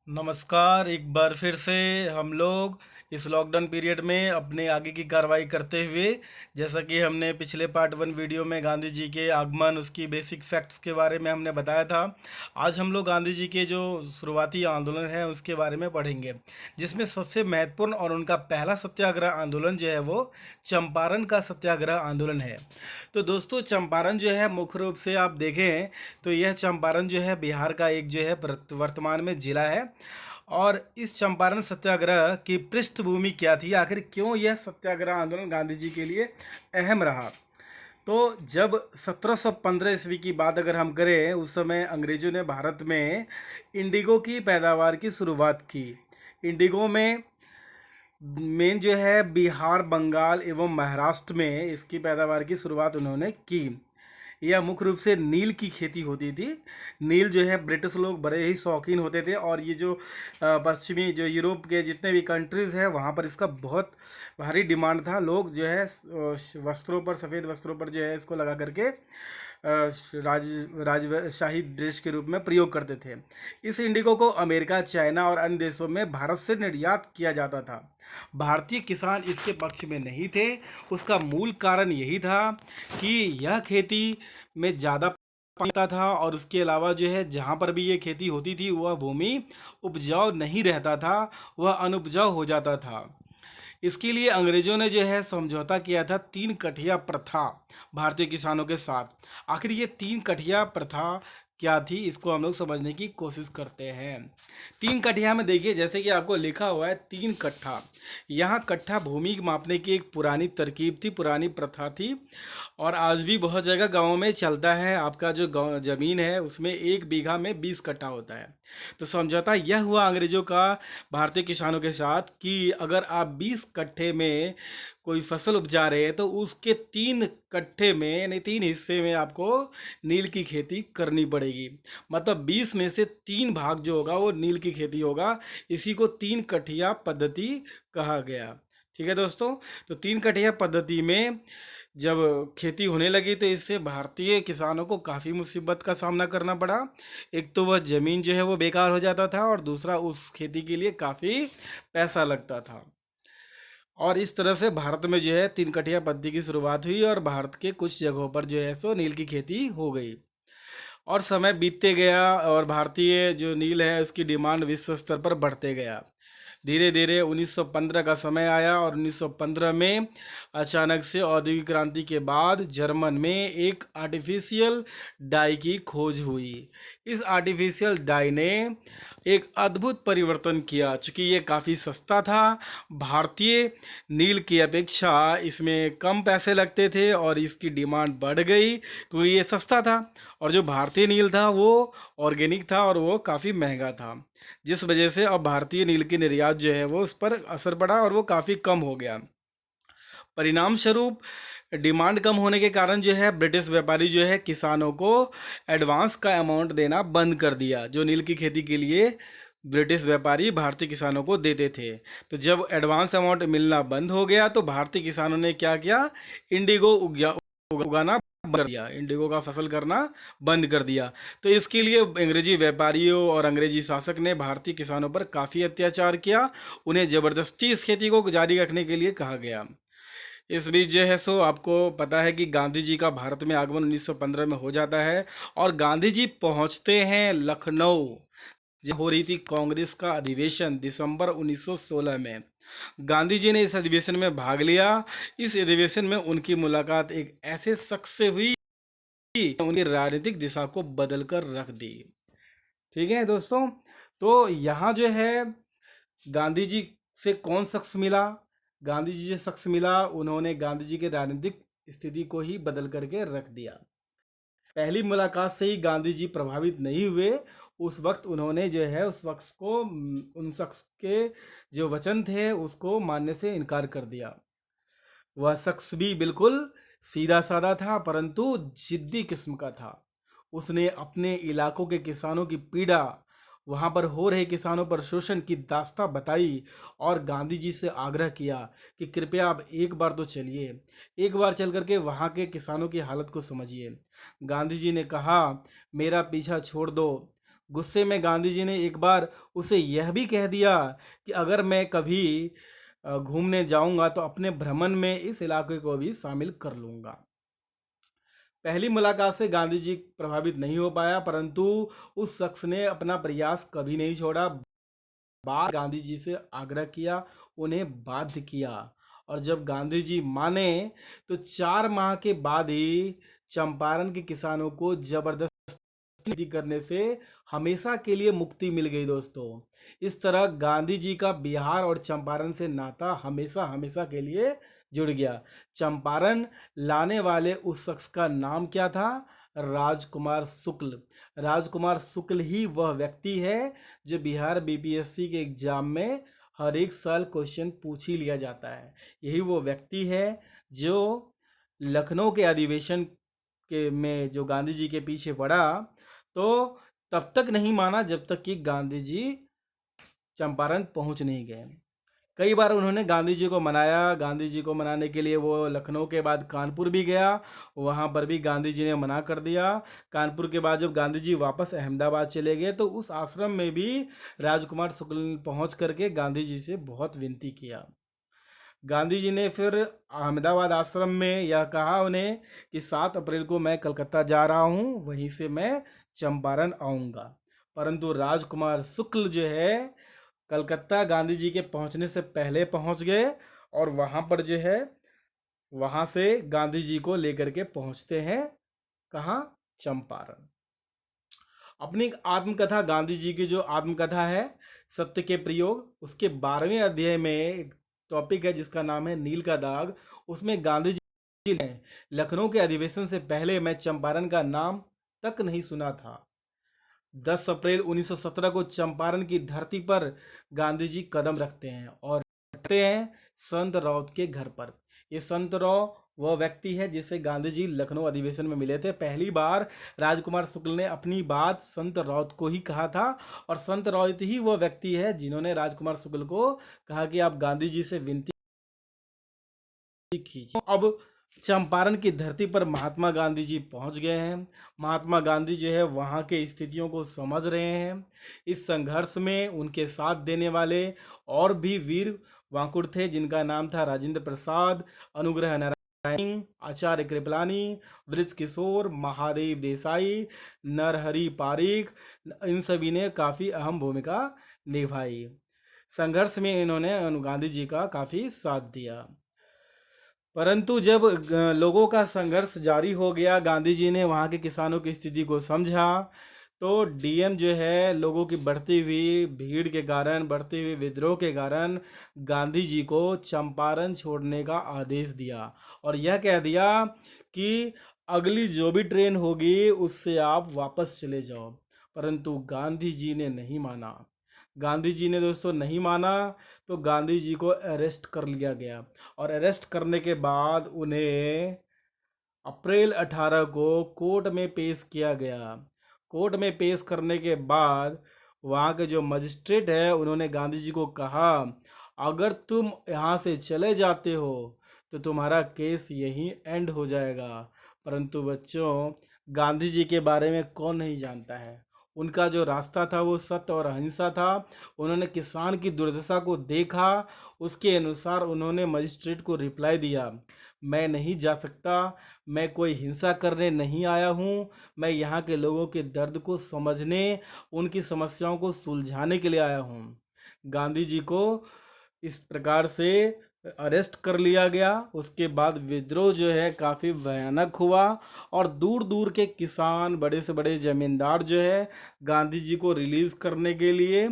नमस्कार। एक बार फिर से हम लोग इस लॉकडाउन पीरियड में अपने आगे की कार्रवाई करते हुए, जैसा कि हमने पिछले पार्ट 1 वीडियो में गांधी जी के आगमन, उसकी बेसिक फैक्ट्स के बारे में हमने बताया था। आज हम लोग गांधी जी के जो शुरुआती आंदोलन है उसके बारे में पढ़ेंगे, जिसमें सबसे महत्वपूर्ण और उनका पहला सत्याग्रह आंदोलन जो है वो चंपारण का सत्याग्रह आंदोलन है। तो दोस्तों, चंपारण जो है मुख्य रूप से आप देखें तो यह चंपारण जो है बिहार का एक जो है वर्तमान में जिला है। और इस चंपारण सत्याग्रह की पृष्ठभूमि क्या थी, आखिर क्यों यह सत्याग्रह आंदोलन गांधी जी के लिए अहम रहा। तो जब 1715 ईस्वी की बात अगर हम करें, उस समय अंग्रेजों ने भारत में इंडिगो की पैदावार की शुरुआत की। इंडिगो में मेन जो है बिहार, बंगाल एवं महाराष्ट्र में इसकी पैदावार की शुरुआत उन्होंने की। यह मुख्य रूप से नील की खेती होती थी। नील जो है ब्रिटिश लोग बड़े ही शौकीन होते थे, और ये जो पश्चिमी जो यूरोप के जितने भी कंट्रीज़ हैं वहाँ पर इसका बहुत भारी डिमांड था। लोग जो है वस्त्रों पर, सफ़ेद वस्त्रों पर जो है इसको लगा करके राजशाही ड्रेस के रूप में प्रयोग करते थे। इस इंडिगो को अमेरिका, चाइना और अन्य देशों में भारत से निर्यात किया जाता था। भारतीय किसान इसके पक्ष में नहीं थे। उसका मूल कारण यही था कि यह खेती में ज़्यादा पानी लगता था, और उसके अलावा जो है जहाँ पर भी ये खेती होती थी वह भूमि उपजाऊ नहीं रहता था, वह अनुपजाऊ हो जाता था। इसके लिए अंग्रेजों ने जो है समझौता किया था तीन कठिया प्रथा भारतीय किसानों के साथ। आखिर ये तीन कठिया प्रथा क्या थी, इसको हम लोग समझने की कोशिश करते हैं। तीन कठिया में देखिए, जैसे कि आपको लिखा हुआ है तीन कट्ठा। यहाँ कट्ठा भूमि मापने की एक पुरानी तरकीब थी, पुरानी प्रथा थी, और आज भी बहुत जगह गाँव में चलता है। आपका जो गाँव ज़मीन है उसमें 1 बीघा में 20 कट्ठा होता है। तो समझौता यह हुआ अंग्रेजों का भारतीय किसानों के साथ कि अगर आप 20 कट्ठे में कोई फसल उपजा रहे हैं तो उसके 3 कट्ठे में, यानी 3 हिस्से में आपको नील की खेती करनी पड़ेगी। मतलब 20 में से 3 भाग जो होगा वो नील की खेती होगा। इसी को 3 कठिया पद्धति कहा गया। ठीक है दोस्तों। तो 3 कठिया पद्धति में जब खेती होने लगी तो इससे भारतीय किसानों को काफ़ी मुसीबत का सामना करना पड़ा। एक तो वह ज़मीन जो है वो बेकार हो जाता था, और दूसरा उस खेती के लिए काफ़ी पैसा लगता था। और इस तरह से भारत में जो है 3 कठिया पद्धति की शुरुआत हुई, और भारत के कुछ जगहों पर जो है सो नील की खेती हो गई। और समय बीतते गया, और भारतीय जो नील है उसकी डिमांड विश्व स्तर पर बढ़ते गया। धीरे धीरे 1915 का समय आया, और 1915 में अचानक से औद्योगिक क्रांति के बाद जर्मन में एक आर्टिफिशियल डाई की खोज हुई। इस आर्टिफिशियल डाई ने एक अद्भुत परिवर्तन किया। चूँकि ये काफ़ी सस्ता था, भारतीय नील की अपेक्षा इसमें कम पैसे लगते थे, और इसकी डिमांड बढ़ गई क्योंकि ये सस्ता था। और जो भारतीय नील था वो ऑर्गेनिक था, और वो काफ़ी महंगा था, जिस वजह से अब भारतीय नील की निर्यात जो है वो उस पर असर पड़ा, और वो काफ़ी कम हो गया। परिणाम स्वरूप डिमांड कम होने के कारण जो है ब्रिटिश व्यापारी जो है किसानों को एडवांस का अमाउंट देना बंद कर दिया, जो नील की खेती के लिए ब्रिटिश व्यापारी भारतीय किसानों को देते थे। तो जब एडवांस अमाउंट मिलना बंद हो गया तो भारतीय किसानों ने क्या किया, इंडिगो उगाना बंद कर दिया, इंडिगो का फसल करना बंद कर दिया। तो इसके लिए अंग्रेजी व्यापारियों और अंग्रेजी शासक ने भारतीय किसानों पर काफ़ी अत्याचार किया। उन्हें ज़बरदस्ती इस खेती को जारी रखने के लिए कहा गया। इस बीच जो है सो आपको पता है कि गांधी जी का भारत में आगमन 1915 में हो जाता है, और गांधी जी पहुंचते हैं लखनऊ, जहाँ हो रही थी कांग्रेस का अधिवेशन दिसंबर 1916 में। गांधी जी ने इस अधिवेशन में भाग लिया। इस अधिवेशन में उनकी मुलाकात एक ऐसे शख्स से हुई कि उनकी राजनीतिक दिशा को बदल कर रख दी। ठीक है दोस्तों। तो यहाँ जो है गांधी जी से कौन शख्स मिला, गांधी जी जो शख्स मिला उन्होंने गांधी जी के राजनीतिक स्थिति को ही बदल करके रख दिया। पहली मुलाकात से ही गांधी जी प्रभावित नहीं हुए। उस वक्त उन्होंने जो है उस शख्स को, उन शख्स के जो वचन थे उसको मानने से इनकार कर दिया। वह शख्स भी बिल्कुल सीधा साधा था, परंतु जिद्दी किस्म का था। उसने अपने इलाकों के किसानों की पीड़ा, वहाँ पर हो रहे किसानों पर शोषण की दास्तां बताई, और गांधी जी से आग्रह किया कि कृपया आप एक बार तो चलिए, एक बार चल करके वहाँ के किसानों की हालत को समझिए। गांधी जी ने कहा, मेरा पीछा छोड़ दो, गुस्से में गांधी जी ने एक बार उसे यह भी कह दिया कि अगर मैं कभी घूमने जाऊंगा तो अपने भ्रमण में इस इलाके को भी शामिल कर लूंगा। पहली मुलाकात से गांधी जी प्रभावित नहीं हो पाया, परंतु उस शख्स ने अपना प्रयास कभी नहीं छोड़ा। बाद गांधी जी से आग्रह किया, उन्हें बाध्य किया, और जब गांधी जी माने तो 4 माह के बाद ही चंपारण के किसानों को जबरदस्ती करने से हमेशा के लिए मुक्ति मिल गई दोस्तों। इस तरह गांधी जी का बिहार और चंपारण से नाता हमेशा हमेशा के लिए जुड़ गया। चंपारण लाने वाले उस शख्स का नाम क्या था? राजकुमार शुक्ल। राजकुमार शुक्ल ही वह व्यक्ति है जो बिहार बीपीएससी के एग्जाम में हर एक साल क्वेश्चन पूछ ही लिया जाता है। यही वो व्यक्ति है जो लखनऊ के अधिवेशन के में जो गांधी जी के पीछे पड़ा, तो तब तक नहीं माना जब तक कि गांधी जी चंपारण पहुंच नहीं गए। कई बार उन्होंने गांधी जी को मनाया। गांधी जी को मनाने के लिए वो लखनऊ के बाद कानपुर भी गया, वहाँ पर भी गांधी जी ने मना कर दिया। कानपुर के बाद जब गांधी जी वापस अहमदाबाद चले गए तो उस आश्रम में भी राजकुमार शुक्ल ने पहुँच करके गांधी जी से बहुत विनती किया। गांधी जी ने फिर अहमदाबाद आश्रम में यह कहा उन्हें कि 7 अप्रैल को मैं कलकत्ता जा रहा हूँ, वहीं से मैं चंपारण आऊँगा। परंतु राजकुमार शुक्ल जो है कलकत्ता गांधी जी के पहुंचने से पहले पहुंच गए, और वहां पर जो है वहां से गांधी जी को लेकर के पहुंचते हैं कहाँ? चंपारण। अपनी एक आत्मकथा, गांधी जी की जो आत्मकथा है सत्य के प्रयोग, उसके 12वें अध्याय में एक टॉपिक है जिसका नाम है नील का दाग। उसमें गांधी जी ने लखनऊ के अधिवेशन से पहले मैं चंपारण का नाम तक नहीं सुना था। 10 अप्रैल 1917 को चंपारण की धरती पर गांधी जी कदम रखते हैं और रखते हैं संत राउत के घर पर। ये संत राव वह व्यक्ति है जिसे गांधी जी लखनऊ अधिवेशन में मिले थे। पहली बार राजकुमार शुक्ल ने अपनी बात संत राउत को ही कहा था, और संत राउत ही वह व्यक्ति है जिन्होंने राजकुमार शुक्ल को कहा कि आप गांधी जी से विनती कीजिए। अब चंपारण की धरती पर महात्मा गांधी जी पहुंच गए हैं। महात्मा गांधी जो है वहाँ के स्थितियों को समझ रहे हैं। इस संघर्ष में उनके साथ देने वाले और भी वीर वांकुड़ थे, जिनका नाम था राजेंद्र प्रसाद, अनुग्रह नारायण सिंह, आचार्य कृपलानी, वृक्ष किशोर, महादेव देसाई, नरहरि पारिक। इन सभी ने काफ़ी अहम भूमिका निभाई। संघर्ष में इन्होंने गांधी जी का काफ़ी साथ दिया। परंतु जब लोगों का संघर्ष जारी हो गया, गांधी जी ने वहाँ के किसानों की स्थिति को समझा, तो डीएम जो है लोगों की बढ़ती हुई भीड़ के कारण, बढ़ते हुए विद्रोह के कारण गांधी जी को चंपारण छोड़ने का आदेश दिया, और यह कह दिया कि अगली जो भी ट्रेन होगी उससे आप वापस चले जाओ। परंतु गांधी जी ने नहीं माना। गांधी जी ने दोस्तों नहीं माना, तो गांधी जी को अरेस्ट कर लिया गया, और अरेस्ट करने के बाद उन्हें अप्रैल 18 को कोर्ट में पेश किया गया। कोर्ट में पेश करने के बाद वहाँ के जो मजिस्ट्रेट है उन्होंने गांधी जी को कहा, अगर तुम यहाँ से चले जाते हो तो तुम्हारा केस यहीं एंड हो जाएगा। परंतु बच्चों, गांधी जी के बारे में कौन नहीं जानता है। उनका जो रास्ता था वो सत्य और अहिंसा था। उन्होंने किसान की दुर्दशा को देखा, उसके अनुसार उन्होंने मजिस्ट्रेट को रिप्लाई दिया, मैं नहीं जा सकता, मैं कोई हिंसा करने नहीं आया हूँ, मैं यहाँ के लोगों के दर्द को समझने, उनकी समस्याओं को सुलझाने के लिए आया हूँ। गांधी जी को इस प्रकार से अरेस्ट कर लिया गया। उसके बाद विद्रोह जो है काफ़ी भयानक हुआ, और दूर दूर के किसान, बड़े से बड़े जमींदार जो है गांधी जी को रिलीज़ करने के लिए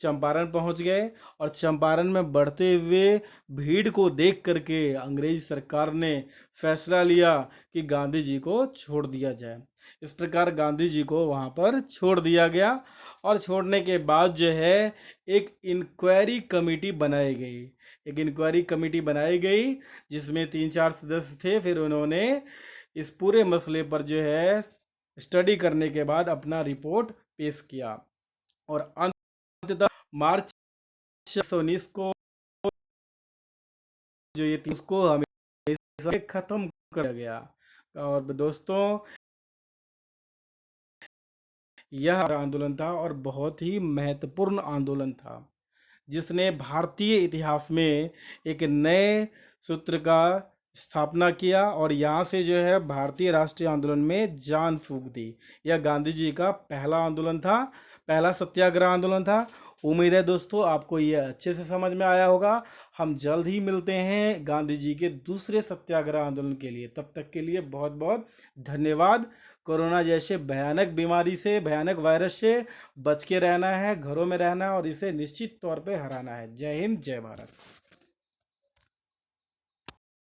चंपारण पहुंच गए, और चंपारण में बढ़ते हुए भीड़ को देख करके अंग्रेज सरकार ने फैसला लिया कि गांधी जी को छोड़ दिया जाए। इस प्रकार गांधी जी को वहां पर छोड़ दिया गया, और छोड़ने के बाद जो है एक इंक्वायरी कमेटी बनाई गई। एक इंक्वायरी कमेटी बनाई गई जिसमें 3-4 सदस्य थे। फिर उन्होंने इस पूरे मसले पर जो है स्टडी करने के बाद अपना रिपोर्ट पेश किया, और अंततः मार्च 1919 को जो ये उसको हमेशा खत्म कर दिया गया। और दोस्तों, यह आंदोलन था और बहुत ही महत्वपूर्ण आंदोलन था, जिसने भारतीय इतिहास में एक नए सूत्र का स्थापना किया और यहाँ से जो है भारतीय राष्ट्रीय आंदोलन में जान फूंक दी। यह गांधी जी का पहला आंदोलन था, पहला सत्याग्रह आंदोलन था। उम्मीद है दोस्तों आपको यह अच्छे से समझ में आया होगा। हम जल्द ही मिलते हैं गांधी जी के दूसरे सत्याग्रह आंदोलन के लिए। तब तक के लिए बहुत बहुत धन्यवाद। कोरोना जैसे भयानक बीमारी से, भयानक वायरस से बच के रहना है, घरों में रहना है और इसे निश्चित तौर पे हराना है। जय हिंद, जय भारत।